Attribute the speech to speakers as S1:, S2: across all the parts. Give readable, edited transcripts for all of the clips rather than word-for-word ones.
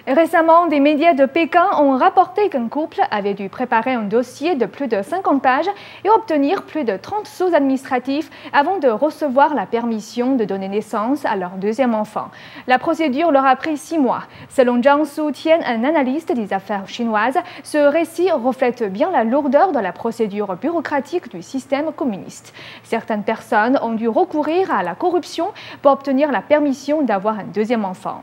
S1: Récemment, des médias de Pékin ont rapporté qu'un couple avait dû préparer un dossier de plus de 50 pages et obtenir plus de 30 sceaux administratifs avant de recevoir la permission de donner naissance à leur deuxième enfant. La procédure leur a pris 6 mois. Selon Zhang Sutian, un analyste des affaires chinoises, ce récit reflète bien la lourdeur de la procédure bureaucratique du système communiste. Certaines personnes ont dû recourir à la corruption pour obtenir la permission d'avoir un deuxième enfant.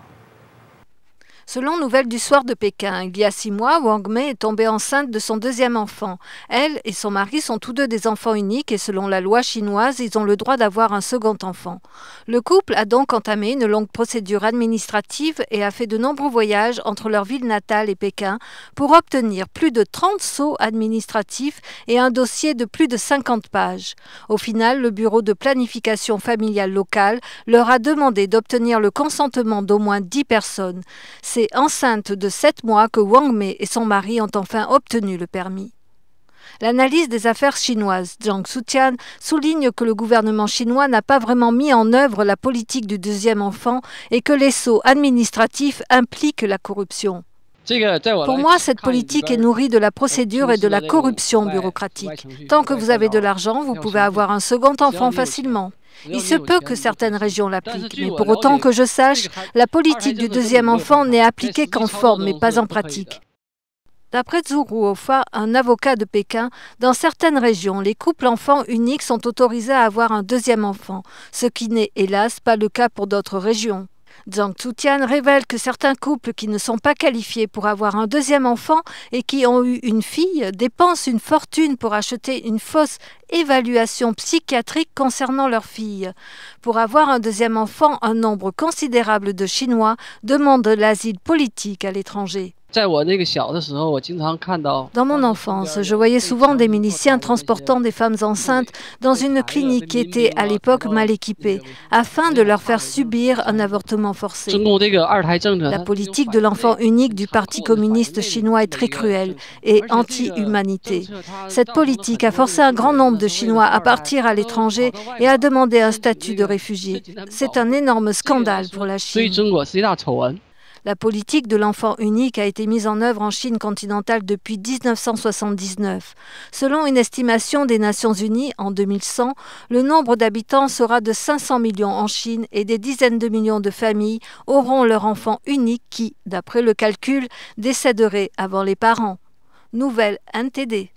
S2: Selon Nouvelles du Soir de Pékin, il y a 6 mois, Wang Mei est tombée enceinte de son deuxième enfant. Elle et son mari sont tous deux des enfants uniques et selon la loi chinoise, ils ont le droit d'avoir un second enfant. Le couple a donc entamé une longue procédure administrative et a fait de nombreux voyages entre leur ville natale et Pékin pour obtenir plus de 30 sceaux administratifs et un dossier de plus de 50 pages. Au final, le bureau de planification familiale locale leur a demandé d'obtenir le consentement d'au moins 10 personnes. C'est enceinte de 7 mois que Wang Mei et son mari ont enfin obtenu le permis. L'analyse des affaires chinoises, Zhang Sutian, souligne que le gouvernement chinois n'a pas vraiment mis en œuvre la politique du deuxième enfant et que les sceaux administratifs impliquent la corruption. Pour moi, cette politique est nourrie de la procédure et de la corruption bureaucratique. Tant que vous avez de l'argent, vous pouvez avoir un second enfant facilement. Il se peut que certaines régions l'appliquent, mais pour autant que je sache, la politique du deuxième enfant n'est appliquée qu'en forme, mais pas en pratique. D'après Zhu Ruofa, un avocat de Pékin, dans certaines régions, les couples enfants uniques sont autorisés à avoir un deuxième enfant, ce qui n'est hélas pas le cas pour d'autres régions. Zhang Sutian révèle que certains couples qui ne sont pas qualifiés pour avoir un deuxième enfant et qui ont eu une fille dépensent une fortune pour acheter une fausse évaluation psychiatrique concernant leur fille. Pour avoir un deuxième enfant, un nombre considérable de Chinois demandent l'asile politique à l'étranger. Dans mon enfance, je voyais souvent des miliciens transportant des femmes enceintes dans une clinique qui était à l'époque mal équipée, afin de leur faire subir un avortement forcé. La politique de l'enfant unique du Parti communiste chinois est très cruelle et anti-humanité. Cette politique a forcé un grand nombre de Chinois à partir à l'étranger et à demander un statut de réfugié. C'est un énorme scandale pour la Chine. La politique de l'enfant unique a été mise en œuvre en Chine continentale depuis 1979. Selon une estimation des Nations Unies, en 2100, le nombre d'habitants sera de 500 millions en Chine et des dizaines de millions de familles auront leur enfant unique qui, d'après le calcul, décéderait avant les parents. Nouvelle NTD.